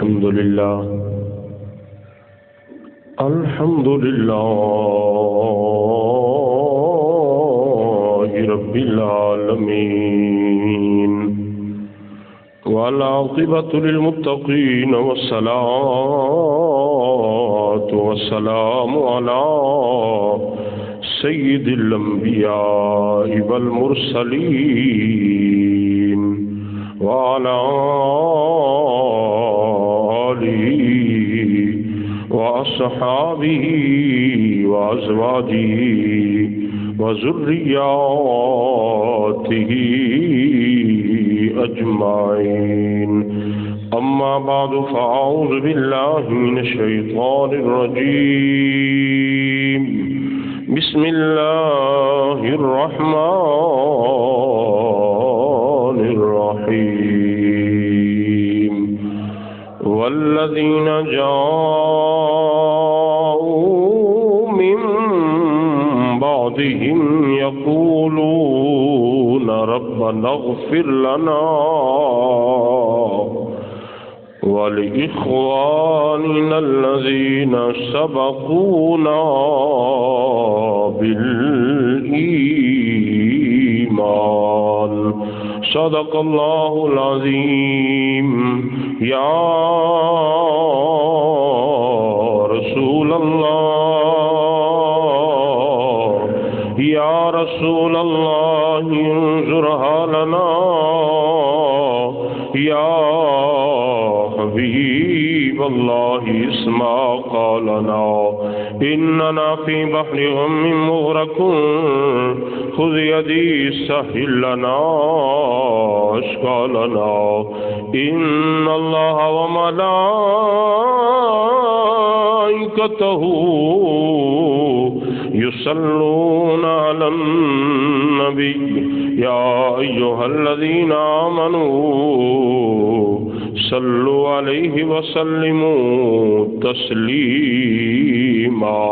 الحمد لله رب العالمين والعاقبة للمتقين والصلاة والسلام على سيد الأنبياء والمرسلين وعلى آله وأصحابه وأزواجه وذرياته أجمعين أما بعد فأعوذ بالله من الشيطان الرجيم بسم الله الرحمن الرحيم والذين جاءوا من بعدهم يقولون ربنا اغفر لنا ولإخواننا الذين سبقونا بالإيمان صدق الله العظيم يا رسول الله يا رسول الله انظر حالنا يا حبيب الله اسمع قولنا إننا في بحر غم مغرق خذ يدي سهل لنا أشكالنا إن الله وملائكته يصلون على النبي يا أيها الذين آمنوا صلوا عليه وسلموا تسلیما.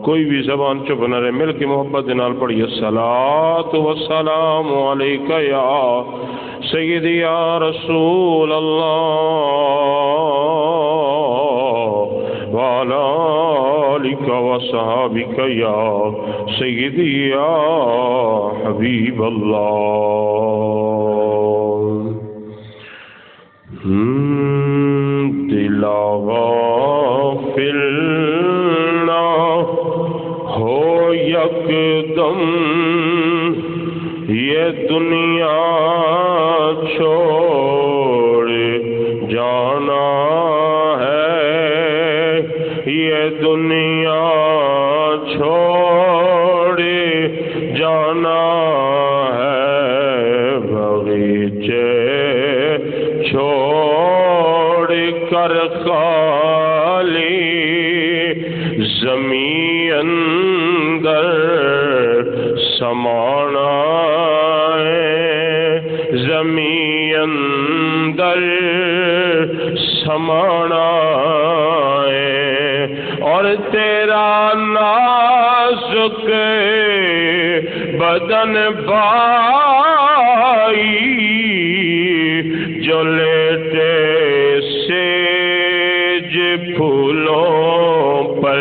کوئی بھی زبان چپ نہ رہے، مل کے محبت نال پڑھیے الصلاۃ والسلام علیک یا سیدی یا رسول اللہ وعلی آلک وصحابک یا سیدی یا حبیب اللہ. دل غافل نہ ہو یکدم یہ دنیا چھوڑ جانا ہے، یہ دنیا چھوڑ جانا ہے، بغیچے چھوڑ کر خالی زمین اندر سمانا ہے، زمین اندر سمانا ہے، اور تیرا نازک بدن بھائی جو لیٹے سیج پھولوں پر،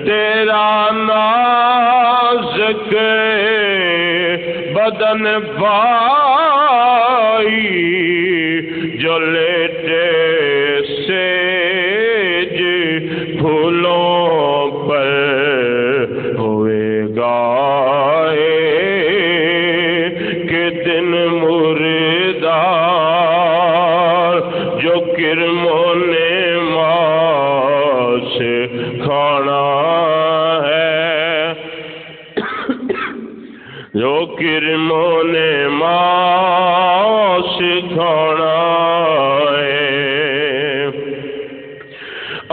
تیرا نازک بدن بھائی جو لیٹے سیج پھولوں پر، ہوئے گائے کہ دن مردار جو کرموں نے ماں سے کھانا ہے، جو کرموں نے ماں سے کھانا ہے،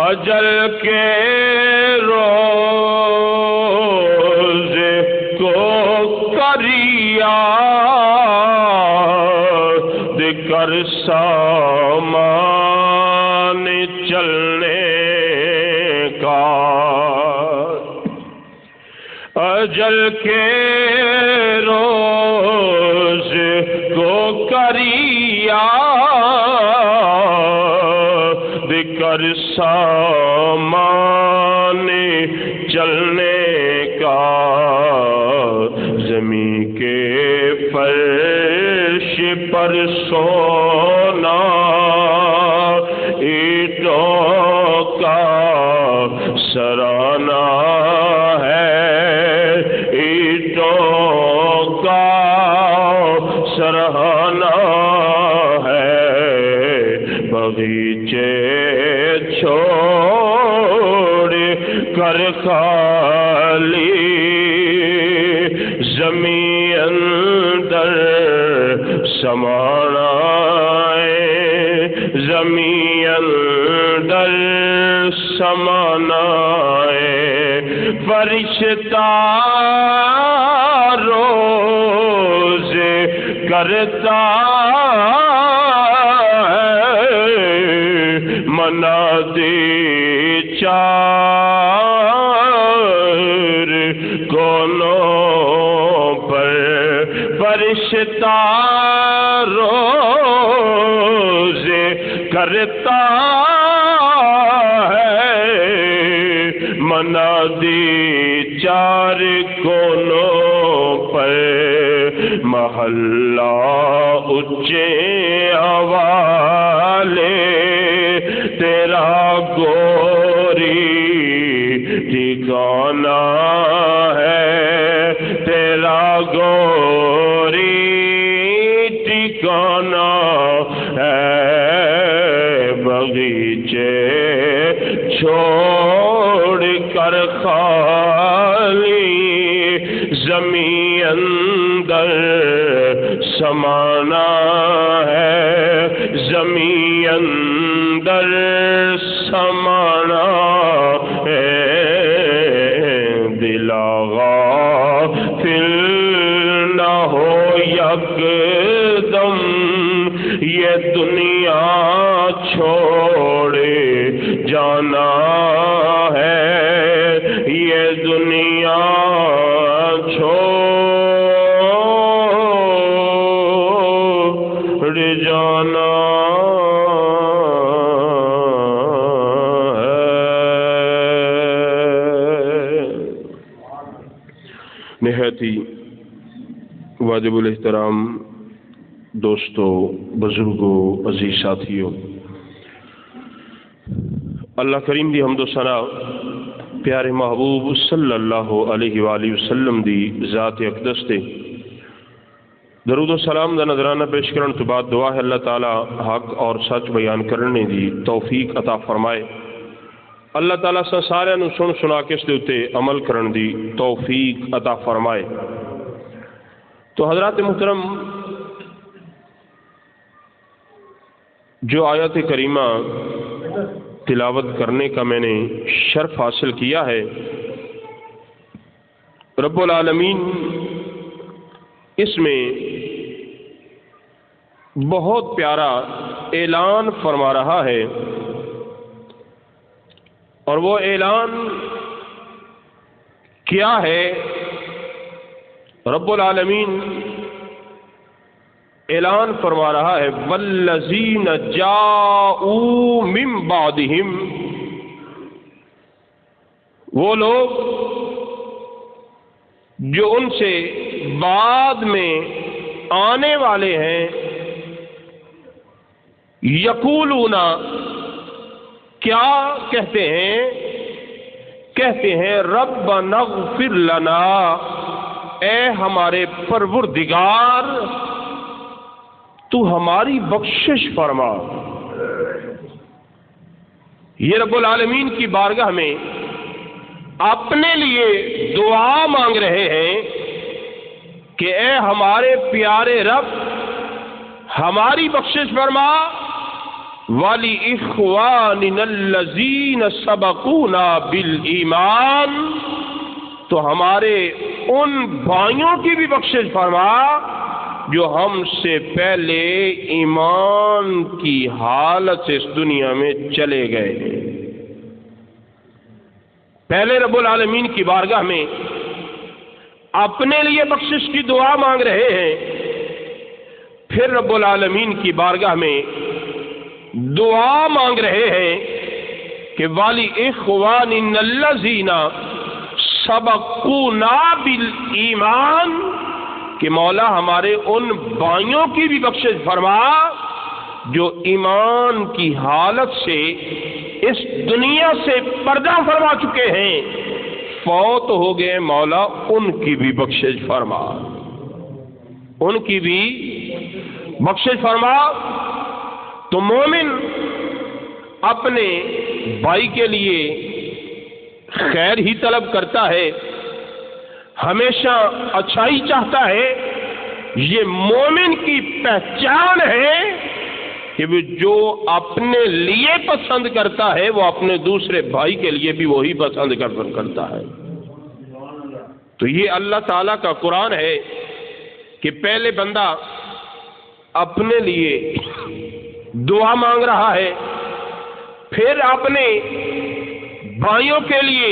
اجل کے روز کو کریاد کر سامان چلنے کا، اجل کے روز کو کر یاد کر سامان چلنے کا، زمین کے فرش پر سونا اینٹوں کا سرانا ہے، اینٹوں کا سرانا ہے، بغیچے چھوڑ کر خالی زمین اندر سمانا ہے، زمین اندر سمانا ہے، فرشتہ روز کرتا منادی چار کونوں پر، فرشتہ روز کرتا ہے منادی چار کونوں پر، محلہ اونچے والے تیرا گوری ٹھکانا ہے، تیرا گوری ٹھکانا ہے، بغیچے چھوڑ کر خالی زمین اندر سمانا ہے، زمین اندر سمانا ہے، دل غافل نہ ہو یکدم یہ دنیا چھوڑے جانا ہے، یہ دنیا چھوڑ جانا ہے۔ نہایت ہی واجب الاحترام دوستو، بزرگوں، عزیز ساتھیوں، اللہ کریم دی حمد و ثنا پیارے محبوب صلی اللہ علیہ وآلہ وسلم دی ذات اقدس تے درود و سلام دا نظرانہ پیش کرن تو بعد دعا ہے اللہ تعالی حق اور سچ بیان کرنے دی توفیق عطا فرمائے، اللہ تعالیٰ سا سارے نو سن سنا کے اس دے اتے عمل کرن دی توفیق عطا فرمائے۔ تو حضرات محترم، جو آیت کریمہ تلاوت کرنے کا میں نے شرف حاصل کیا ہے، رب العالمین اس میں بہت پیارا اعلان فرما رہا ہے، اور وہ اعلان کیا ہے؟ رب العالمین اعلان فرما رہا ہے والذین جاءوا من بعدہم، وہ لوگ جو ان سے بعد میں آنے والے ہیں، یقولون کیا کہتے ہیں؟ کہتے ہیں ربنا اغفر لنا، اے ہمارے پروردگار تو ہماری بخشش فرما۔ یہ رب العالمین کی بارگاہ میں اپنے لیے دعا مانگ رہے ہیں کہ اے ہمارے پیارے رب ہماری بخشش فرما، وَلِإِخْوَانِنَا الَّذِينَ سَبَقُونَا بِالْإِيمَانِ، تو ہمارے ان بھائیوں کی بھی بخشش فرما جو ہم سے پہلے ایمان کی حالت سے اس دنیا میں چلے گئے ہیں۔ پہلے رب العالمین کی بارگاہ میں اپنے لیے بخشش کی دعا مانگ رہے ہیں، پھر رب العالمین کی بارگاہ میں دعا مانگ رہے ہیں کہ والی اخواننا الذین سبقونا بالایمان، کہ مولا ہمارے ان بھائیوں کی بھی بخشش فرما جو ایمان کی حالت سے اس دنیا سے پردہ فرما چکے ہیں، فوت ہو گئے، مولا ان کی بھی بخشش فرما، ان کی بھی بخشش فرما۔ تو مومن اپنے بھائی کے لیے خیر ہی طلب کرتا ہے، ہمیشہ اچھائی چاہتا ہے۔ یہ مومن کی پہچان ہے کہ وہ جو اپنے لیے پسند کرتا ہے وہ اپنے دوسرے بھائی کے لیے بھی وہی پسند کرتا ہے۔ تو یہ اللہ تعالیٰ کا قرآن ہے کہ پہلے بندہ اپنے لیے دعا مانگ رہا ہے، پھر اپنے بھائیوں کے لیے،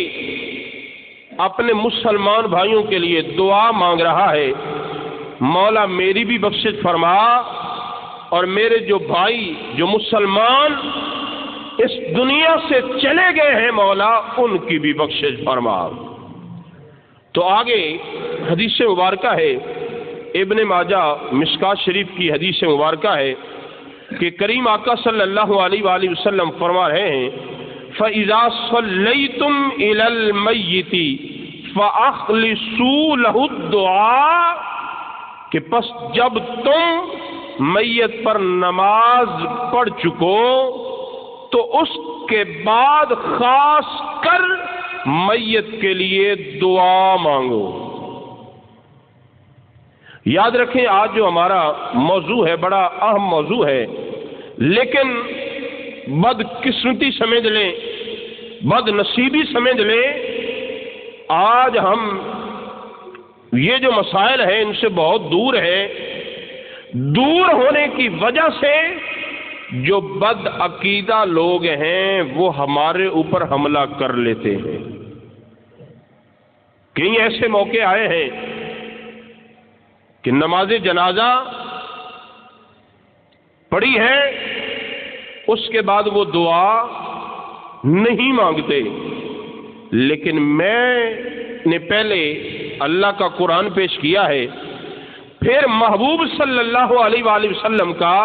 اپنے مسلمان بھائیوں کے لیے دعا مانگ رہا ہے، مولا میری بھی بخشش فرما، اور میرے جو بھائی جو مسلمان اس دنیا سے چلے گئے ہیں مولا ان کی بھی بخشش فرما۔ تو آگے حدیث مبارکہ ہے، ابن ماجہ مشکات شریف کی حدیث مبارکہ ہے کہ کریم آقا صلی اللہ علیہ وآلہ وسلم فرما رہے ہیں فَإِذَا صَلَّيْتُمْ إِلَى الْمَيِّتِ فَأَخْلِصُوا لَهُ الدُّعَاء، کہ پس جب تم میت پر نماز پڑھ چکو تو اس کے بعد خاص کر میت کے لیے دعا مانگو۔ یاد رکھیں آج جو ہمارا موضوع ہے بڑا اہم موضوع ہے، لیکن بدقسمتی سمجھ لیں، بد نصیبی سمجھ لیں، آج ہم یہ جو مسائل ہیں ان سے بہت دور ہیں۔ دور ہونے کی وجہ سے جو بد عقیدہ لوگ ہیں وہ ہمارے اوپر حملہ کر لیتے ہیں۔ کئی ایسے موقع آئے ہیں کہ نماز جنازہ پڑھی ہے، اس کے بعد وہ دعا نہیں مانگتے، لیکن میں نے پہلے اللہ کا قرآن پیش کیا ہے، پھر محبوب صلی اللہ علیہ وآلہ وسلم کا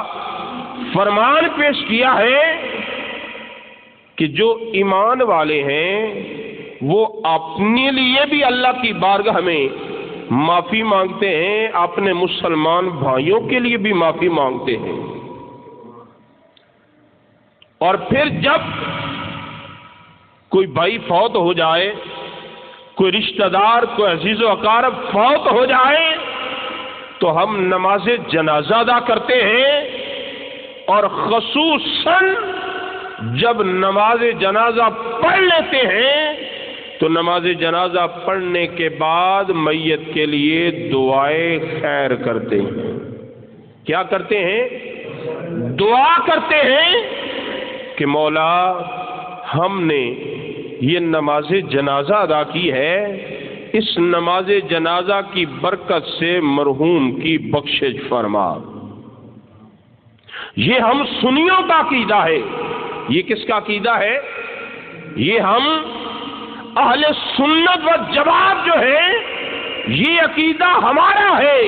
فرمان پیش کیا ہے کہ جو ایمان والے ہیں وہ اپنے لیے بھی اللہ کی بارگاہ میں معافی مانگتے ہیں، اپنے مسلمان بھائیوں کے لیے بھی معافی مانگتے ہیں، اور پھر جب کوئی بھائی فوت ہو جائے، کوئی رشتہ دار، کوئی عزیز و اقارب فوت ہو جائے تو ہم نماز جنازہ ادا کرتے ہیں، اور خصوصاً جب نماز جنازہ پڑھ لیتے ہیں تو نماز جنازہ پڑھنے کے بعد میت کے لیے دعائے خیر کرتے ہیں۔ کیا کرتے ہیں؟ دعا کرتے ہیں کہ مولا ہم نے یہ نماز جنازہ ادا کی ہے، اس نماز جنازہ کی برکت سے مرحوم کی بخشش فرما۔ یہ ہم سنیوں کا عقیدہ ہے۔ یہ کس کا عقیدہ ہے؟ یہ ہم اہل سنت و جماعت جو ہے یہ عقیدہ ہمارا ہے،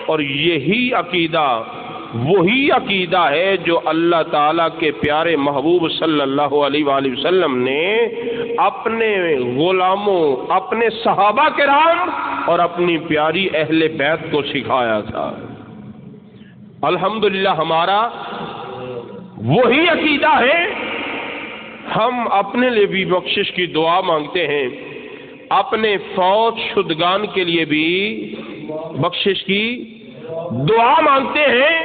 اور یہی عقیدہ وہی عقیدہ ہے جو اللہ تعالیٰ کے پیارے محبوب صلی اللہ علیہ وآلہ وسلم نے اپنے غلاموں، اپنے صحابہ کرام اور اپنی پیاری اہل بیت کو سکھایا تھا۔ الحمدللہ ہمارا وہی عقیدہ ہے۔ ہم اپنے لیے بھی بخشش کی دعا مانگتے ہیں، اپنے فوت شدگان کے لیے بھی بخشش کی دعا مانگتے ہیں،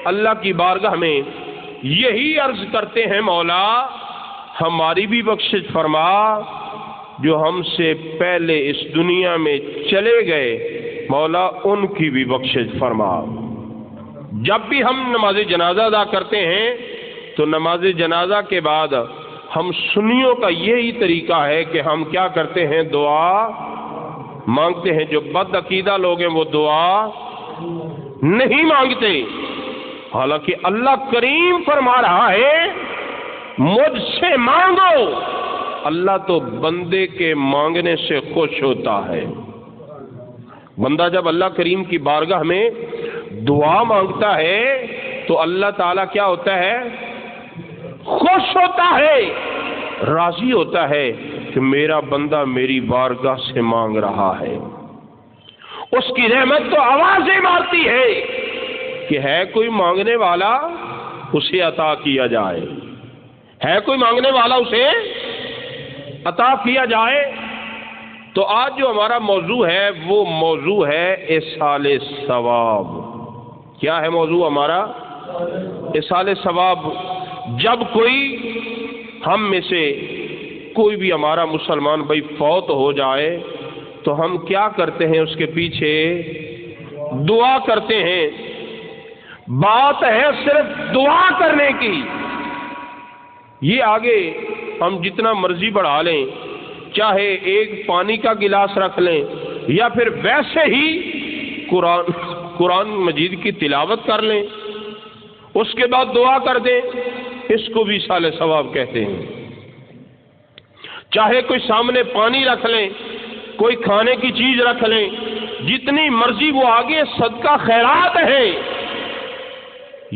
اللہ کی بارگاہ میں یہی عرض کرتے ہیں مولا ہماری بھی بخشش فرما، جو ہم سے پہلے اس دنیا میں چلے گئے مولا ان کی بھی بخشش فرما۔ جب بھی ہم نماز جنازہ ادا کرتے ہیں تو نماز جنازہ کے بعد ہم سنیوں کا یہی طریقہ ہے کہ ہم کیا کرتے ہیں؟ دعا مانگتے ہیں۔ جو بد عقیدہ لوگ ہیں وہ دعا نہیں مانگتے، حالانکہ اللہ کریم فرما رہا ہے مجھ سے مانگو، اللہ تو بندے کے مانگنے سے خوش ہوتا ہے۔ بندہ جب اللہ کریم کی بارگاہ میں دعا مانگتا ہے تو اللہ تعالیٰ کیا ہوتا ہے؟ خوش ہوتا ہے، راضی ہوتا ہے کہ میرا بندہ میری بارگاہ سے مانگ رہا ہے۔ اس کی رحمت تو آوازیں مارتی ہے کہ ہے کوئی مانگنے والا، اسے عطا کیا جائے، ہے کوئی مانگنے والا، اسے عطا کیا جائے۔ تو آج جو ہمارا موضوع ہے وہ موضوع ہے ایصال ثواب۔ کیا ہے موضوع ہمارا؟ ایصال ثواب۔ جب کوئی ہم میں سے کوئی بھی ہمارا مسلمان بھائی فوت ہو جائے تو ہم کیا کرتے ہیں؟ اس کے پیچھے دعا کرتے ہیں۔ بات ہے صرف دعا کرنے کی۔ یہ آگے ہم جتنا مرضی بڑھا لیں، چاہے ایک پانی کا گلاس رکھ لیں یا پھر ویسے ہی قرآن مجید کی تلاوت کر لیں، اس کے بعد دعا کر دیں، اس کو بھی ایصال ثواب کہتے ہیں۔ چاہے کوئی سامنے پانی رکھ لیں، کوئی کھانے کی چیز رکھ لیں، جتنی مرضی وہ آگے صدقہ خیرات ہے۔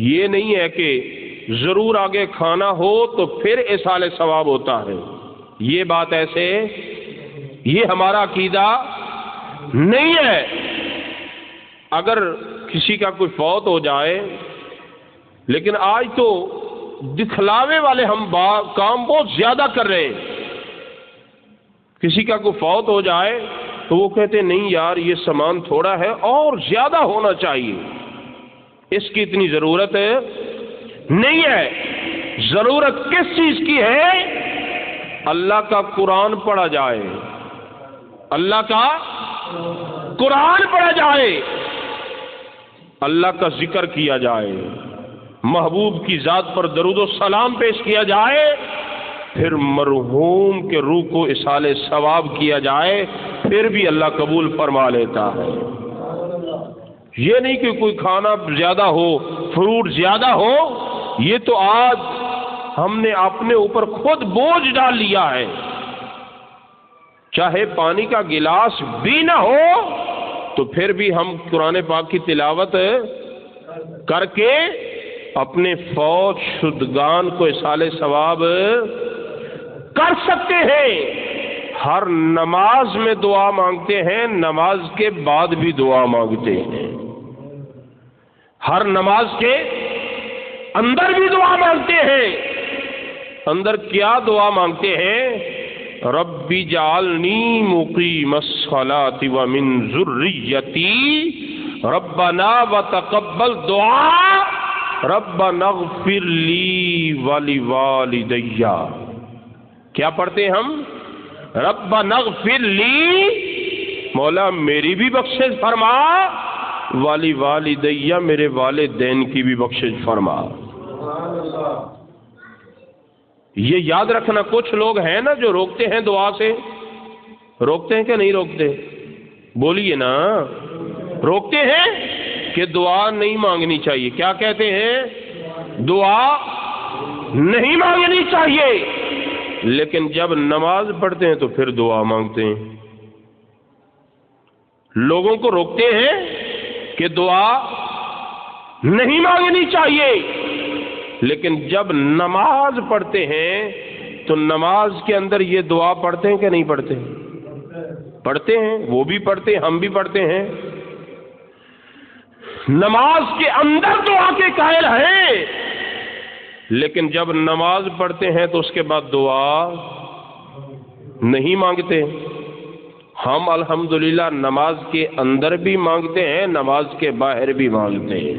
یہ نہیں ہے کہ ضرور آگے کھانا ہو تو پھر ایصال ثواب ہوتا ہے، یہ بات ایسے، یہ ہمارا عقیدہ نہیں ہے۔ اگر کسی کا کوئی فوت ہو جائے، لیکن آج تو دکھلاوے والے ہم کام بہت زیادہ کر رہے ہیں۔ کسی کا کوئی فوت ہو جائے تو وہ کہتے ہیں نہیں یار یہ سامان تھوڑا ہے اور زیادہ ہونا چاہیے، اس کی اتنی ضرورت نہیں ہے۔ ضرورت کس چیز کی ہے؟ اللہ کا قرآن پڑھا جائے، اللہ کا قرآن پڑھا جائے، اللہ کا ذکر کیا جائے، محبوب کی ذات پر درود و سلام پیش کیا جائے، پھر مرحوم کے روح کو ایصال ثواب کیا جائے، پھر بھی اللہ قبول فرما لیتا ہے۔ یہ نہیں کہ کوئی کھانا زیادہ ہو، فروٹ زیادہ ہو، یہ تو آج ہم نے اپنے اوپر خود بوجھ ڈال لیا ہے۔ چاہے پانی کا گلاس بھی نہ ہو تو پھر بھی ہم قرآن پاک کی تلاوت کر کے اپنے فوت شدگان کو ایصال ثواب کر سکتے ہیں۔ ہر نماز میں دعا مانگتے ہیں، نماز کے بعد بھی دعا مانگتے ہیں، ہر نماز کے اندر بھی دعا مانگتے ہیں۔ اندر کیا دعا مانگتے ہیں؟ ربی جعلنی مقیم الصلاۃ ومن ذریتی ربنا وتقبل دعا ربنا اغفر لی ولوالدی۔ کیا پڑھتے ہیں ہم؟ ربنا اغفر لی، مولا میری بھی بخشش فرما، ولوالدی، میرے والدین کی بھی بخشش فرما۔ یہ یاد رکھنا، کچھ لوگ ہیں نا جو روکتے ہیں دعا سے، روکتے ہیں کہ نہیں روکتے؟ بولیے نا، روکتے ہیں کہ دعا نہیں مانگنی چاہیے۔ کیا کہتے ہیں؟ دعا نہیں مانگنی چاہیے، لیکن جب نماز پڑھتے ہیں تو پھر دعا مانگتے ہیں۔ لوگوں کو روکتے ہیں کہ دعا نہیں مانگنی چاہیے، لیکن جب نماز پڑھتے ہیں تو نماز کے اندر یہ دعا پڑھتے ہیں کہ نہیں پڑھتے؟ پڑھتے ہیں، وہ بھی پڑھتے ہیں، ہم بھی پڑھتے ہیں۔ نماز کے اندر دعا کے قائل ہیں، لیکن جب نماز پڑھتے ہیں تو اس کے بعد دعا نہیں مانگتے۔ ہم الحمدللہ نماز کے اندر بھی مانگتے ہیں، نماز کے باہر بھی مانگتے ہیں،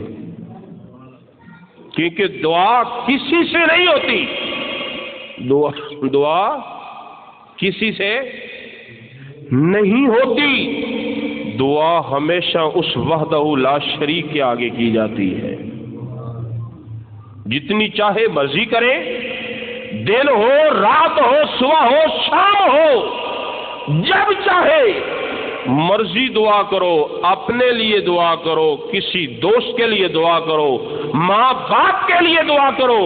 کیونکہ دعا کسی سے نہیں ہوتی، دعا کسی سے نہیں ہوتی، دعا ہمیشہ اس وحدہ لا شریک کے آگے کی جاتی ہے۔ جتنی چاہے مرضی کرے، دن ہو، رات ہو، صبح ہو، شام ہو، جب چاہے مرضی دعا کرو، اپنے لیے دعا کرو، کسی دوست کے لیے دعا کرو، ماں باپ کے لیے دعا کرو،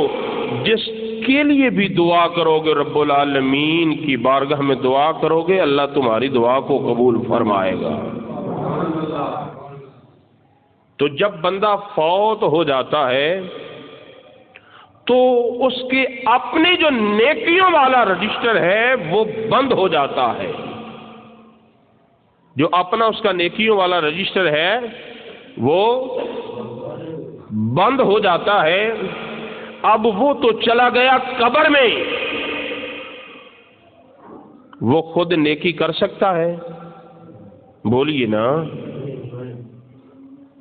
جس کے لیے بھی دعا کرو گے، رب العالمین کی بارگاہ میں دعا کرو گے، اللہ تمہاری دعا کو قبول فرمائے گا۔ تو جب بندہ فوت ہو جاتا ہے تو اس کے اپنی جو نیکیوں والا رجسٹر ہے وہ بند ہو جاتا ہے، جو اپنا اس کا نیکیوں والا رجسٹر ہے وہ بند ہو جاتا ہے۔ اب وہ تو چلا گیا قبر میں، وہ خود نیکی کر سکتا ہے؟ بولیے نا،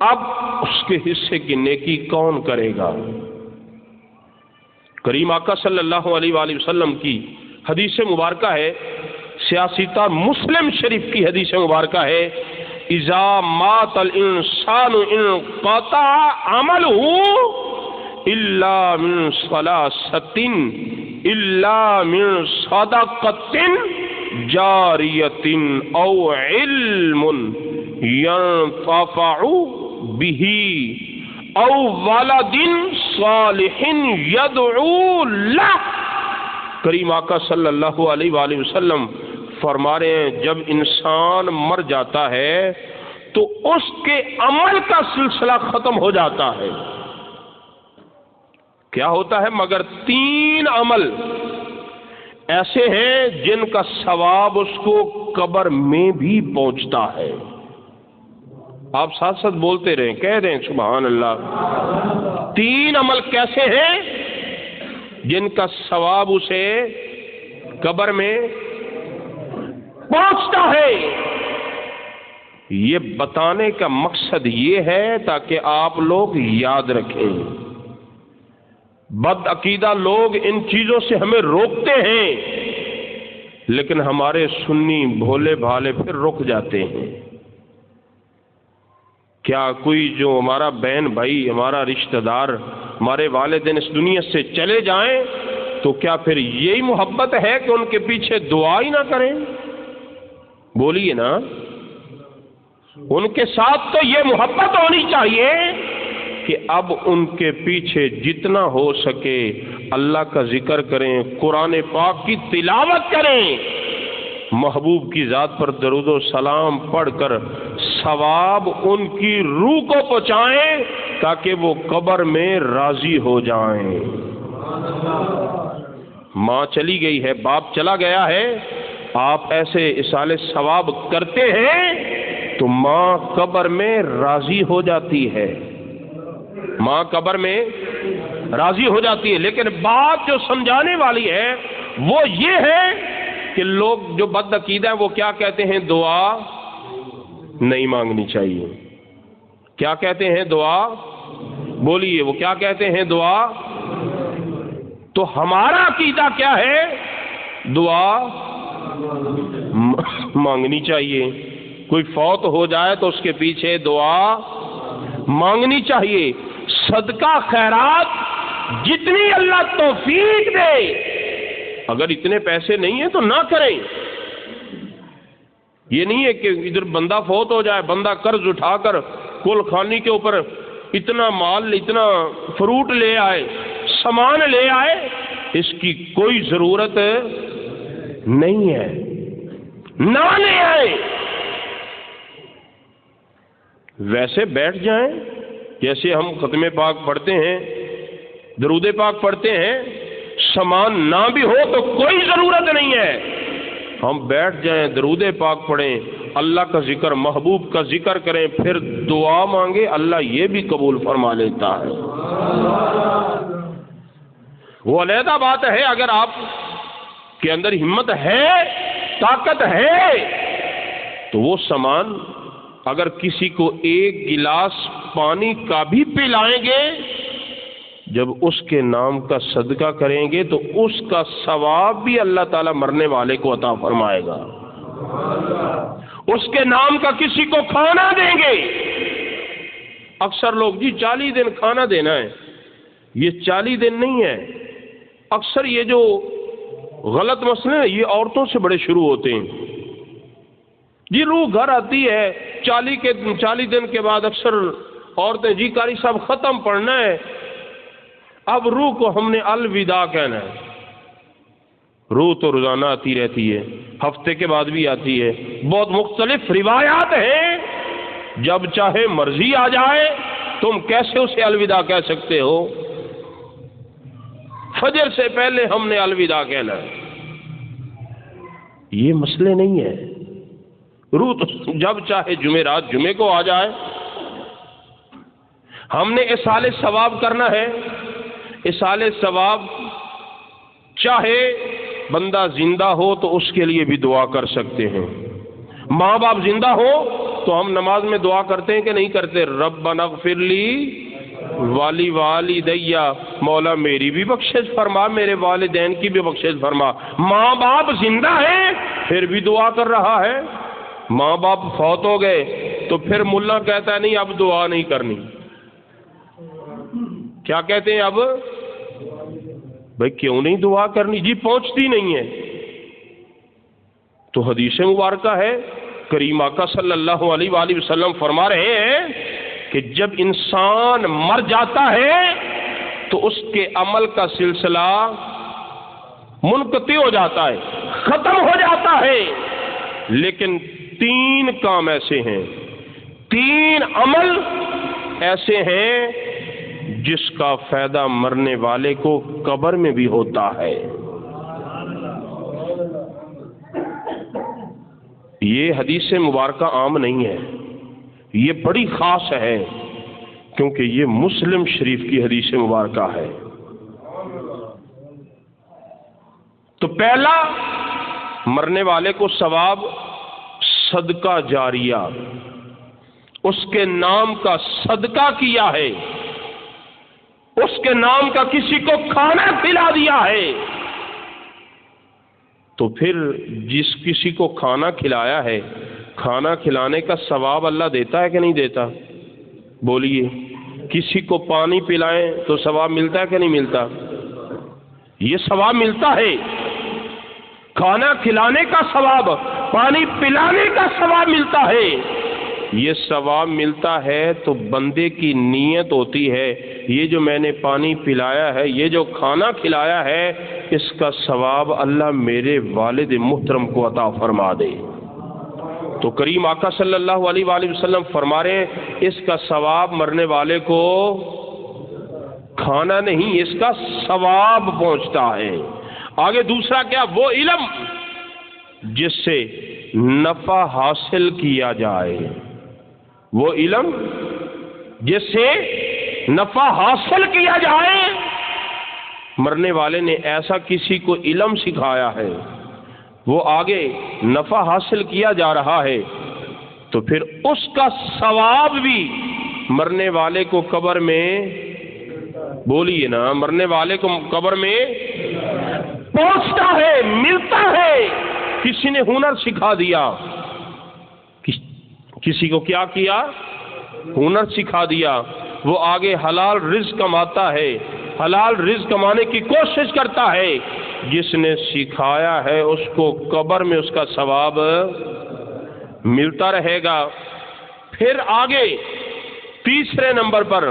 اب اس کے حصے کی نیکی کون کرے گا؟ کریم آقا صلی اللہ علیہ وآلہ وسلم کی حدیث مبارکہ ہے، سیاسیتا مسلم شریف کی حدیث مبارکہ ہے، اذا مات الانسان انقطع عمله الا من صلاۃ الا من صدقۃ جاریۃ او علم ينتفع به او ولد صالح يدعو له۔ کریم آقا صلی اللہ علیہ وآلہ وسلم فرما رہے ہیں جب انسان مر جاتا ہے تو اس کے عمل کا سلسلہ ختم ہو جاتا ہے۔ کیا ہوتا ہے؟ مگر 3 عمل ایسے ہیں جن کا ثواب اس کو قبر میں بھی پہنچتا ہے۔ آپ ساتھ ساتھ بولتے رہیں، کہہ دیں سبحان اللہ۔ 3 عمل کیسے ہیں جن کا ثواب اسے قبر میں پہنچتا ہے؟ یہ بتانے کا مقصد یہ ہے تاکہ آپ لوگ یاد رکھیں۔ بد عقیدہ لوگ ان چیزوں سے ہمیں روکتے ہیں، لیکن ہمارے سنی بھولے بھالے پھر رک جاتے ہیں۔ کیا کوئی جو ہمارا بہن بھائی، ہمارا رشتہ دار، ہمارے والدین اس دنیا سے چلے جائیں تو کیا پھر یہی محبت ہے کہ ان کے پیچھے دعا ہی نہ کریں؟ بولیے نا، ان کے ساتھ تو یہ محبت ہونی چاہیے کہ اب ان کے پیچھے جتنا ہو سکے اللہ کا ذکر کریں، قرآن پاک کی تلاوت کریں، محبوب کی ذات پر درود و سلام پڑھ کر ثواب ان کی روح کو پہنچائیں تاکہ وہ قبر میں راضی ہو جائیں۔ ماں چلی گئی ہے، باپ چلا گیا ہے، آپ ایسے اصالے ثواب کرتے ہیں تو ماں قبر میں راضی ہو جاتی ہے، ماں قبر میں راضی ہو جاتی ہے۔ لیکن بات جو سمجھانے والی ہے وہ یہ ہے کہ لوگ جو بد عقیدہ ہیں وہ کیا کہتے ہیں؟ دعا نہیں مانگنی چاہیے۔ کیا کہتے ہیں؟ دعا۔ بولیے، وہ کیا کہتے ہیں؟ دعا۔ تو ہمارا عقیدہ کیا ہے؟ دعا مانگنی چاہیے۔ کوئی فوت ہو جائے تو اس کے پیچھے دعا مانگنی چاہیے۔ صدقہ خیرات جتنی اللہ توفیق دے، اگر اتنے پیسے نہیں ہیں تو نہ کریں۔ یہ نہیں ہے کہ ادھر بندہ فوت ہو جائے، بندہ قرض اٹھا کر کل خانی کے اوپر اتنا مال، اتنا فروٹ لے آئے، سامان لے آئے، اس کی کوئی ضرورت نہیں ہے، نہ لے آئے۔ ویسے بیٹھ جائیں، جیسے ہم ختم پاک پڑھتے ہیں، درود پاک پڑھتے ہیں، سامان نہ بھی ہو تو کوئی ضرورت نہیں ہے، ہم بیٹھ جائیں، درود پاک پڑھیں، اللہ کا ذکر، محبوب کا ذکر کریں، پھر دعا مانگے، اللہ یہ بھی قبول فرما لیتا ہے۔ وہ علیحدہ بات ہے اگر آپ کے اندر ہمت ہے، طاقت ہے، تو وہ سامان اگر کسی کو 1 گلاس پانی کا بھی پلائیں گے، جب اس کے نام کا صدقہ کریں گے تو اس کا ثواب بھی اللہ تعالیٰ مرنے والے کو عطا فرمائے گا۔ اس کے نام کا کسی کو کھانا دیں گے۔ اکثر لوگ جی 40 دن کھانا دینا ہے، یہ 40 دن نہیں ہے۔ اکثر یہ جو غلط مسئلے ہیں یہ عورتوں سے بڑے شروع ہوتے ہیں۔ جی روح گھر آتی ہے 40 دن کے بعد اکثر عورتیں، جی قاری صاحب ختم پڑھنا ہے، اب روح کو ہم نے الوداع کہنا ہے. روح تو روزانہ آتی رہتی ہے، ہفتے کے بعد بھی آتی ہے، بہت مختلف روایات ہیں. جب چاہے مرضی آ جائے، تم کیسے اسے الوداع کہہ سکتے ہو؟ فجر سے پہلے ہم نے الوداع کہنا ہے. یہ مسئلے نہیں ہے. روح تو جب چاہے جمعرات جمعے کو آ جائے. ہم نے اصالِ ثواب کرنا ہے. اصالِ ثواب چاہے بندہ زندہ ہو تو اس کے لیے بھی دعا کر سکتے ہیں. ماں باپ زندہ ہو تو ہم نماز میں دعا کرتے ہیں کہ نہیں کرتے؟ ربنا اغفر لی والی والدیہ، مولا میری بھی بخشش فرما، میرے والدین کی بھی بخشش فرما. ماں باپ زندہ ہیں پھر بھی دعا کر رہا ہے. ماں باپ فوت ہو گئے تو پھر ملا کہتا ہے نہیں اب دعا نہیں کرنی. کیا کہتے ہیں اب؟ بھائی کیوں نہیں دعا کرنی؟ جی پہنچتی نہیں ہے. تو حدیث مبارکہ ہے، کریم آقا صلی اللہ علیہ وآلہ وسلم فرما رہے ہیں کہ جب انسان مر جاتا ہے تو اس کے عمل کا سلسلہ منقطع ہو جاتا ہے، ختم ہو جاتا ہے. لیکن 3 کام ایسے ہیں، 3 عمل ایسے ہیں جس کا فائدہ مرنے والے کو قبر میں بھی ہوتا ہے. یہ حدیث مبارکہ عام نہیں ہے، یہ بڑی خاص ہے کیونکہ یہ مسلم شریف کی حدیث مبارکہ ہے. تو پہلا، مرنے والے کو ثواب صدقہ جاریہ، اس کے نام کا صدقہ کیا ہے، اس کے نام کا کسی کو کھانا کھلا دیا ہے. تو پھر جس کسی کو کھانا کھلایا ہے، کھانا کھلانے کا ثواب اللہ دیتا ہے کہ نہیں دیتا؟ بولیے. کسی کو پانی پلائیں تو ثواب ملتا ہے کہ نہیں ملتا؟ یہ ثواب ملتا ہے. کھانا کھلانے کا ثواب، پانی پلانے کا ثواب ملتا ہے. یہ ثواب ملتا ہے تو بندے کی نیت ہوتی ہے یہ جو میں نے پانی پلایا ہے، یہ جو کھانا کھلایا ہے، اس کا ثواب اللہ میرے والد محترم کو عطا فرما دے. تو کریم آقا صلی اللہ علیہ وآلہ وسلم فرما رہے ہیں اس کا ثواب مرنے والے کو کھانا نہیں، اس کا ثواب پہنچتا ہے. آگے دوسرا کیا؟ وہ علم جس سے نفع حاصل کیا جائے. وہ علم جس سے نفع حاصل کیا جائے. مرنے والے نے ایسا کسی کو علم سکھایا ہے، وہ آگے نفع حاصل کیا جا رہا ہے، تو پھر اس کا ثواب بھی مرنے والے کو قبر میں، بولیے نا، مرنے والے کو قبر میں پہنچتا ہے، ملتا ہے. کسی نے ہنر سکھا دیا، کسی کو کیا کیا؟ ہنر سکھا دیا. وہ آگے حلال رزق کماتا ہے، حلال رزق کمانے کی کوشش کرتا ہے. جس نے سکھایا ہے اس کو قبر میں اس کا ثواب ملتا رہے گا. پھر آگے تیسرے نمبر پر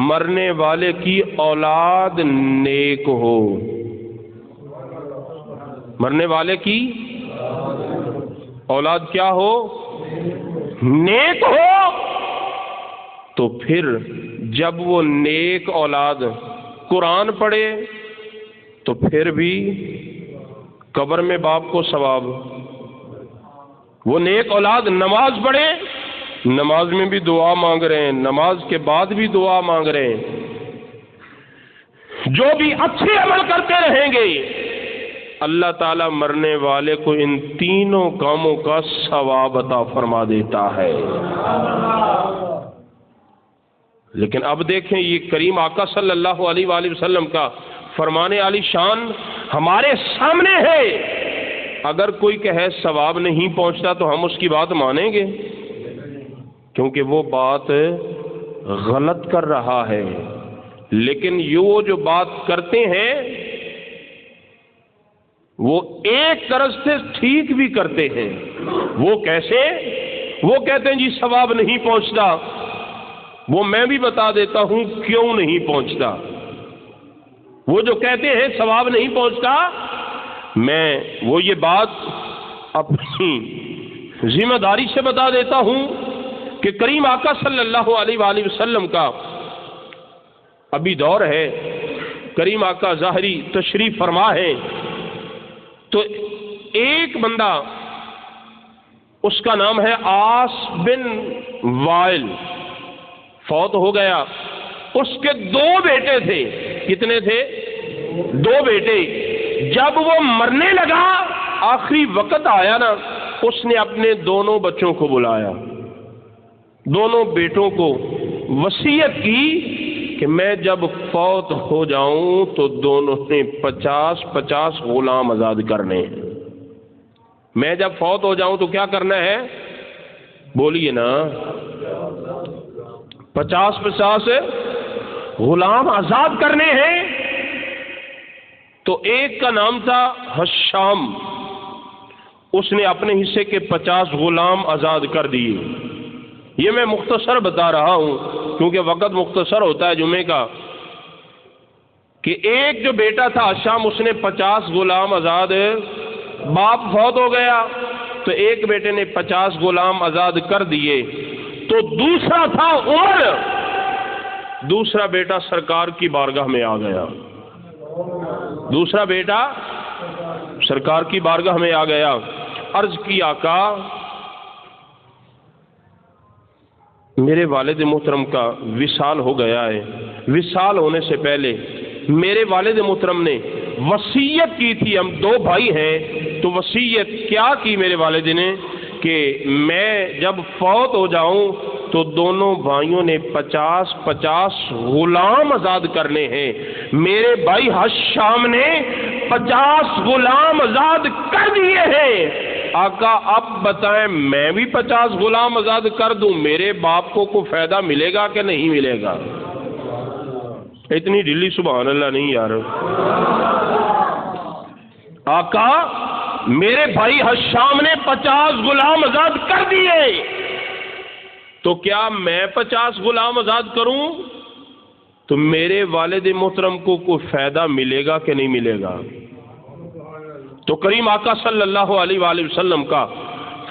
مرنے والے کی اولاد نیک ہو. مرنے والے کی اولاد کیا ہو؟ نیک ہو. تو پھر جب وہ نیک اولاد قرآن پڑھے تو پھر بھی قبر میں باپ کو ثواب. وہ نیک اولاد نماز پڑھے، نماز میں بھی دعا مانگ رہے ہیں، نماز کے بعد بھی دعا مانگ رہے ہیں. جو بھی اچھے عمل کرتے رہیں گے اللہ تعالیٰ مرنے والے کو ان تینوں کاموں کا ثواب عطا فرما دیتا ہے. لیکن اب دیکھیں یہ کریم آقا صلی اللہ علیہ وآلہ وسلم کا فرمان عالی شان ہمارے سامنے ہے. اگر کوئی کہے ثواب نہیں پہنچتا تو ہم اس کی بات مانیں گے، کیونکہ وہ بات غلط کر رہا ہے. لیکن یہ جو بات کرتے ہیں وہ ایک طرح سے ٹھیک بھی کرتے ہیں. وہ کیسے؟ وہ کہتے ہیں جی ثواب نہیں پہنچتا. وہ میں بھی بتا دیتا ہوں کیوں نہیں پہنچتا. وہ جو کہتے ہیں ثواب نہیں پہنچتا، میں وہ یہ بات اپنی ذمہ داری سے بتا دیتا ہوں کہ کریم آقا صلی اللہ علیہ وآلہ وسلم کا ابھی دور ہے، کریم آقا ظاہری تشریف فرما ہے، تو ایک بندہ اس کا نام ہے عاص بن وائل فوت ہو گیا. اس کے 2 بیٹے تھے. کتنے تھے؟ 2 بیٹے. جب وہ مرنے لگا، آخری وقت آیا نا، اس نے اپنے دونوں بچوں کو بلایا، دونوں بیٹوں کو وصیت کی کہ میں جب فوت ہو جاؤں تو دونوں نے 50 غلام آزاد کرنے ہیں. میں جب فوت ہو جاؤں تو کیا کرنا ہے؟ بولیے نا. 50 غلام آزاد کرنے ہیں. تو ایک کا نام تھا حشام، اس نے اپنے حصے کے 50 غلام آزاد کر دیے. یہ میں مختصر بتا رہا ہوں کیونکہ وقت مختصر ہوتا ہے جمعے کا، کہ ایک جو بیٹا تھا حشام، اس نے 50 غلام آزاد، باپ فوت ہو گیا تو ایک بیٹے نے 50 غلام آزاد کر دیے. تو دوسرا تھا عمر، دوسرا بیٹا سرکار کی بارگاہ میں آ گیا. دوسرا بیٹا سرکار کی بارگاہ میں آ گیا. عرض کی آقا میرے والد محترم کا وصال ہو گیا ہے. وصال ہونے سے پہلے میرے والد محترم نے وصیت کی تھی، ہم 2 بھائی ہیں، تو وصیت کیا کی میرے والد نے کہ میں جب فوت ہو جاؤں تو دونوں بھائیوں نے 50 غلام آزاد کرنے ہیں. میرے بھائی حشام نے 50 غلام آزاد کر دیے ہیں. آقا اب بتائیں میں بھی 50 غلام آزاد کر دوں، میرے باپ کو کوئی فائدہ ملے گا کہ نہیں ملے گا؟ اتنی ڈھیلی سبحان اللہ نہیں یار. آقا میرے بھائی حشام نے 50 غلام آزاد کر دیے، تو کیا میں 50 غلام آزاد کروں تو میرے والد محترم کو کوئی فائدہ ملے گا کہ نہیں ملے گا؟ تو کریم آقا صلی اللہ علیہ وآلہ وسلم کا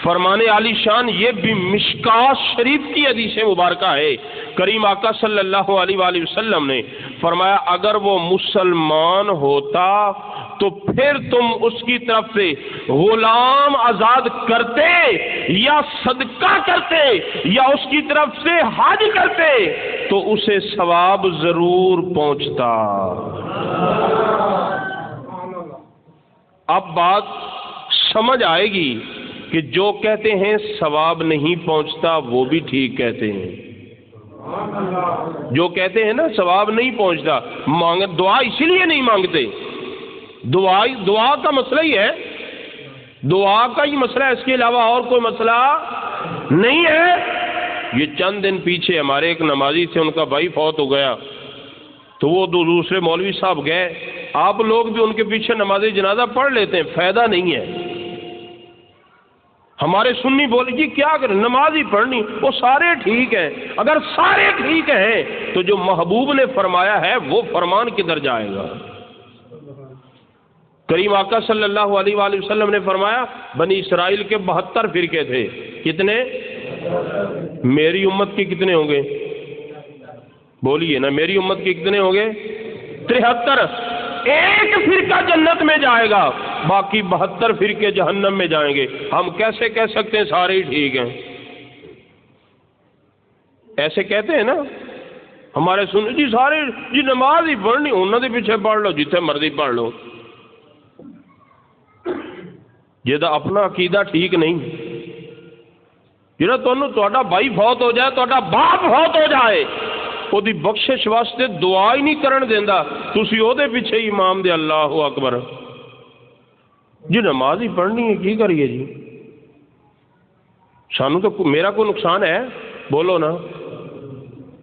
فرمان عالی شان یہ بھی مشکات شریف کی حدیث مبارکہ ہے. کریم آقا صلی اللہ علیہ وآلہ وسلم نے فرمایا اگر وہ مسلمان ہوتا تو پھر تم اس کی طرف سے غلام آزاد کرتے یا صدقہ کرتے یا اس کی طرف سے حج کرتے تو اسے ثواب ضرور پہنچتا. اب بات سمجھ آئے گی کہ جو کہتے ہیں ثواب نہیں پہنچتا وہ بھی ٹھیک کہتے ہیں. جو کہتے ہیں نا ثواب نہیں پہنچتا، دعا اسی لیے نہیں مانگتے. دعا کا مسئلہ ہی ہے، دعا کا ہی مسئلہ ہے، اس کے علاوہ اور کوئی مسئلہ نہیں ہے. یہ چند دن پیچھے ہمارے ایک نمازی تھے، ان کا بھائی فوت ہو گیا تو وہ دوسرے مولوی صاحب گئے. آپ لوگ بھی ان کے پیچھے نماز جنازہ پڑھ لیتے ہیں، فائدہ نہیں ہے. ہمارے سنی بولے جی کیا کریں، نماز ہی پڑھنی، وہ سارے ٹھیک ہیں. اگر سارے ٹھیک ہیں تو جو محبوب نے فرمایا ہے وہ فرمان کدھر جائے گا؟ کریم آقا صلی اللہ علیہ وآلہ وسلم نے فرمایا بنی اسرائیل کے 72 فرقے تھے. کتنے؟ میری امت کے کتنے ہوں گے؟ بولیے نا، میری امت کے کتنے ہوں گے؟ 73. ایک فرقہ جنت میں جائے گا، باقی 72 فرقے جہنم میں جائیں گے. ہم کیسے کہہ سکتے ہیں سارے ہی ٹھیک ہیں؟ ایسے کہتے ہیں نا ہمارے سن جی سارے جی نماز ہی پڑھنی، انہوں نے پیچھے پڑھ لو جتنے مرضی پڑھ لو. جہاں اپنا عقیدہ ٹھیک نہیں، جہاں تہاڈا بھائی فوت ہو جائے، تہاڈا باپ فوت ہو جائے، وہی بخشش واسطے دعا ہی نہیں کرن دیندا، تسی او دے پیچھے امام دے اللہ اکبر. جی نماز ہی پڑھنی ہے کی کریے جی؟ سانو تو میرا کوئی نقصان ہے؟ بولو نا.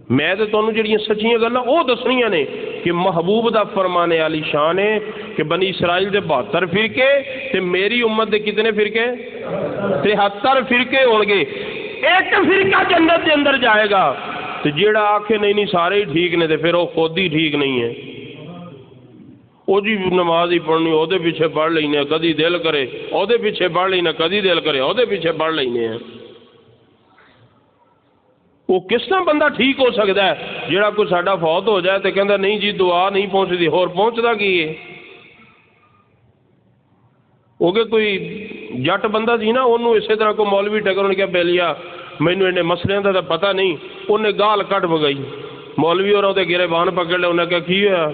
میں تو تمہیں جڑیاں سچیاں گلاں وہ دسنیاں نے کہ محبوب دا فرمانے والی شان ہے کہ بنی اسرائیل دے 72 فرقے تے میری امت دے کتنے فرقے؟ 73 فرقے ہون گے. ایک فرقہ جنت دے اندر جائے گا. تو جیڑا آکھے نہیں سارے ہی ٹھیک نے تے پھر وہ خود ہی ٹھیک نہیں ہے. وہ جی نماز ہی پڑھنی وہ پیچھے پڑھ لینے کدی دل کرے وہ پیچھے پڑھ لینا کدی دل کرے وہ پیچھے پڑھ لینے ہیں. وہ کس طرح بندہ ٹھیک ہو سکتا ہے جہاں کوئی ساڈا فوت ہو جائے تو کہندا نہیں جی دعا نہیں پہنچتی ہور پہنچتا کی ہے. وہ کہ کوئی جٹ بندہ سی نا انہوں اسی طرح کو مولوی ٹکر نے کیا پہ لیا مینوں انہیں مسئلے کا تو پتہ نہیں انہیں گال کٹ بگائی مولوی اور وہ گرے بان پکڑ لیا انہیں کہا کی ہوا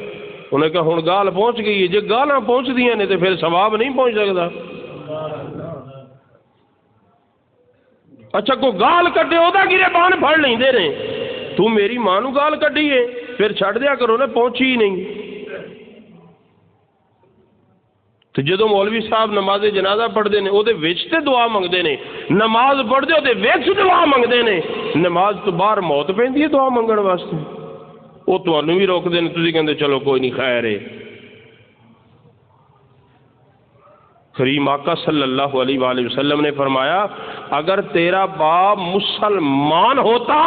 انہیں کہا ہوں گال پہنچ گئی ہے جی گالاں پہنچدیاں نے تو پھر ثواب نہیں پہنچ سکتا. اچھا کوئی گال کٹے وہ گرے بان پڑ لیندے نے تو میری ماں نو گال کٹی ہے پھر چھڈ دیا کرو نا پہنچی ہی نہیں. تو جدو مولوی صاحب نماز جنازہ پڑھتے ہیں وہ دعا منگتے ہیں نماز پڑھتے وہ دعا منگتے ہیں نماز تو باہر موت پہ دعا منگن واسطے وہ تمہیں بھی روکتے ہیں تھی کہتے چلو کوئی نہیں خیر ہے. کریم آقا صلی اللہ علیہ وآلہ وسلم نے فرمایا اگر تیرا باپ مسلمان ہوتا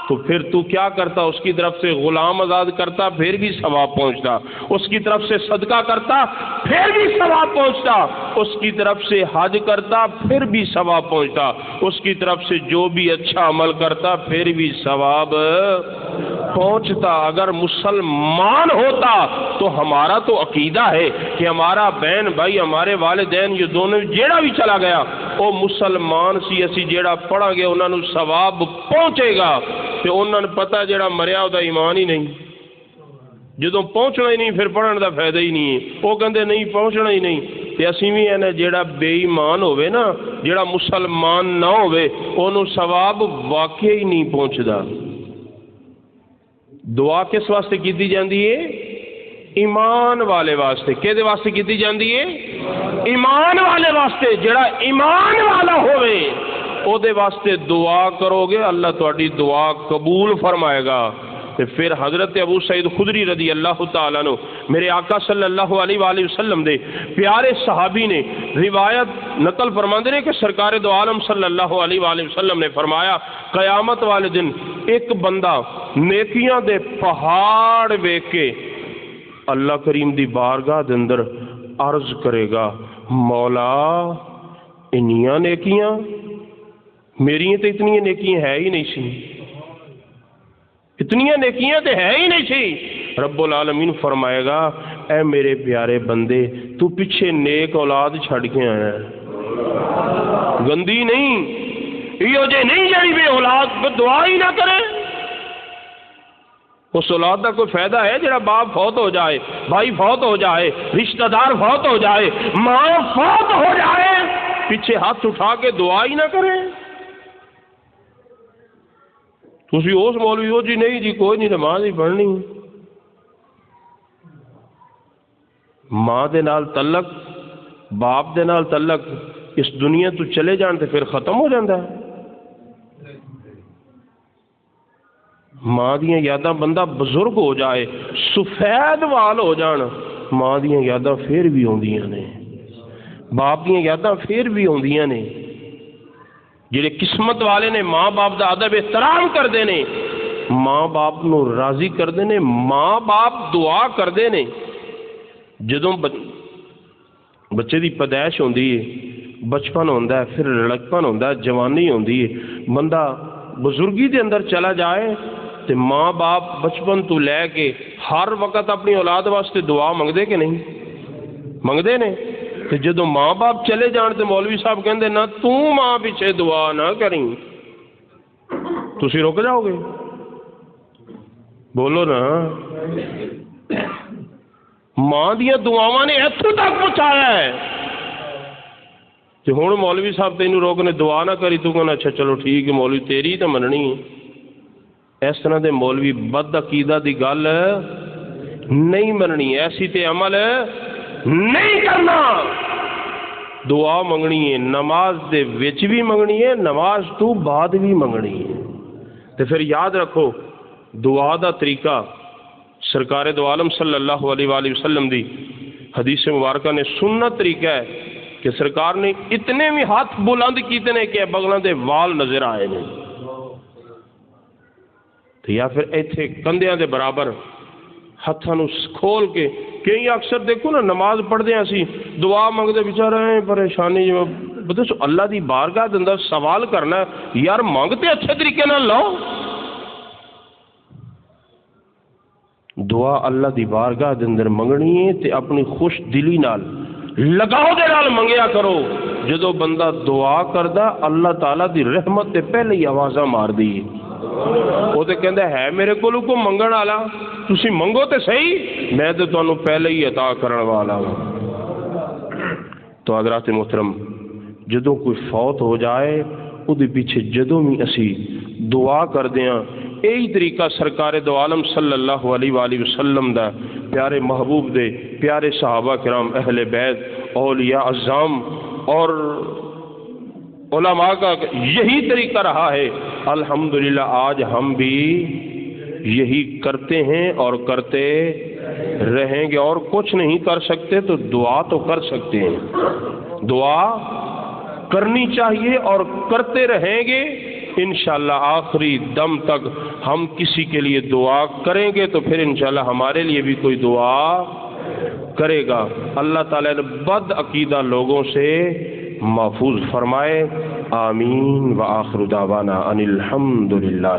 تو پھر تو کیا کرتا اس کی طرف سے غلام آزاد کرتا پھر بھی ثواب پہنچتا اس کی طرف سے صدقہ کرتا پھر بھی ثواب پہنچتا اس کی طرف سے حج کرتا پھر بھی ثواب پہنچتا اس کی طرف سے جو بھی اچھا عمل کرتا پھر بھی ثواب پہنچتا. اگر مسلمان ہوتا تو ہمارا تو عقیدہ ہے کہ ہمارا بہن بھائی ہمارے والدین یہ دونوں جیڑا بھی چلا گیا وہ مسلمان سی اسی جیڑا پڑھا گیا انہوں نے ثواب پہنچے گا. تو انہوں نے پتہ جیڑا مریا وہ ایمان ہی نہیں جدوں پہنچنا ہی نہیں پھر پڑھن دا فائدہ ہی نہیں ہے. وہ کہندے نہیں پہنچنا ہی نہیں تے اسی بھی ہے نا جیڑا بے ایمان ہوئے نا جیڑا مسلمان نہ ہوئے انہوں ثواب واقعی نہیں پہنچدا. دعا کس واسطے کیتی جاندی ہے ایمان والے واسطے. کدے واسطے کیتی جاندی ہے ایمان والے واسطے. جیڑا ایمان والا ہوئے او دے واسطے دعا کرو گے اللہ تہاڈی دعا قبول فرمائے گا. تے پھر حضرت ابو سعید خدری رضی اللہ تعالیٰ عنہ میرے آقا صلی اللہ علیہ وآلہ وسلم دے پیارے صحابی نے روایت نقل فرماندے نے کہ سرکار دو عالم صلی اللہ علیہ وآلہ وسلم نے فرمایا قیامت والے دن ایک بندہ نیکیاں دے پہاڑ ویکھ کے اللہ کریم دی بارگاہ دے اندر عرض کرے گا مولا انیاں نیکیاں میری تو اتنی نیکیاں ہے ہی نہیں سی اتنی نیکیاں تو ہے ہی نہیں سی. رب العالمین فرمائے گا اے میرے پیارے بندے تو پیچھے نیک اولاد چھڑ کے آیا ہے گندی نہیں یہ جے نہیں جڑی بھی اولاد پہ دعا ہی نہ کرے. اس اولاد کا کوئی فائدہ ہے جڑا باپ فوت ہو جائے بھائی فوت ہو جائے رشتہ دار فوت ہو جائے ماں فوت ہو جائے پیچھے ہاتھ اٹھا کے دعا ہی نہ کرے. تسی اس مولوی ہو جی نہیں جی کوئی نہیں نماز ہی پڑھنی. ماں دے نال تعلق باپ دے نال تعلق اس دنیا تو چلے جان تے پھر ختم ہو جاندہ ہے. ماں دیاں یاداں بندہ بزرگ ہو جائے سفید وال ہو جان ماں دیاں یاداں پھر بھی ہوندیاں نے باپ دیاں یاداں پھر بھی ہوندیاں نے. جڑے قسمت والے نے ماں باپ دا ادب احترام کردے نے ماں باپ نو راضی کردے نے ماں باپ دعا کردے نے. جدوں بچے دی پیدائش ہوندی ہے بچپن ہوندا ہے پھر لڑکپن ہوندا ہے جوانی ہوندی ہے بندہ بزرگی دے اندر چلا جائے تے ماں باپ بچپن تو لے کے ہر وقت اپنی اولاد واسطے دعا منگدے کہ نہیں منگدے نے. تے جدو ماں باپ چلے جان تے مولوی صاحب کہندے نہ تو ماں پیچھے دعا نہ کریں تسی رک جاؤ گے بولو نا. ماں دیاں دعاواں نے اتھوں تک پہنچایا ہے تے ہن مولوی صاحب تینوں روکنے دعا نہ کری تو کہنا اچھا چلو ٹھیک ہے مولوی تیری تو مننی ہے. اس طرح دے مولوی بد عقیدہ دی گل نہیں مننی ایسی تے عمل نہیں کرنا. دعا منگنی ہے نماز دے وچ بھی منگنی ہے نماز تو بعد بھی منگنی ہے. تے پھر یاد رکھو دعا دا طریقہ سرکار دو عالم صلی اللہ علیہ وآلہ وسلم دی حدیث مبارکہ نے سنت طریقہ ہے کہ سرکار نے اتنے بھی ہاتھ بلند کیتے نے کہ بغلاں دے وال نظر آئے نے تو یا پھر ایتھے کندھیاں دے برابر ہاتھوں کھول کے کئی اکثر دیکھو نا نماز پڑھتے ہیں اسی دعا منگتے بچارے ہیں پریشانی بتا اللہ دی بارگاہ دے اندر سوال کرنا ہے یار منگتے اچھے طریقے نال لو دعا اللہ دی بارگاہ دے اندر منگنی ہے تے اپنی خوش دلی نال لگاؤ دے نال منگیا کرو جدو بندہ دعا کردا اللہ تعالیٰ دی رحمت تے پہلے ہی آوازاں مار دی وہ تے کہندا ہے میرے کولوں کو منگن والا تسی منگو تے صحیح میں تے تانوں پہلے ہی عطا کرن والا ہوں تو حضرات محترم جدوں کوئی فوت ہو جائے وہ پیچھے جدوں بھی اسی دعا کردے ہاں یہی طریقہ سرکار دو عالم صلی اللہ علیہ وآلہ وسلم دا پیارے محبوب دے پیارے صحابہ کرام اہل بیت اولیاء اعظام اور علماء کا یہی طریقہ رہا ہے الحمدللہ آج ہم بھی یہی کرتے ہیں اور کرتے رہیں گے اور کچھ نہیں کر سکتے تو دعا تو کر سکتے ہیں دعا کرنی چاہیے اور کرتے رہیں گے انشاءاللہ آخری دم تک ہم کسی کے لیے دعا کریں گے تو پھر انشاءاللہ ہمارے لیے بھی کوئی دعا کرے گا اللہ تعالیٰ نے بد عقیدہ لوگوں سے محفوظ فرمائے آمین وآخر دعوانا ان الحمدللہ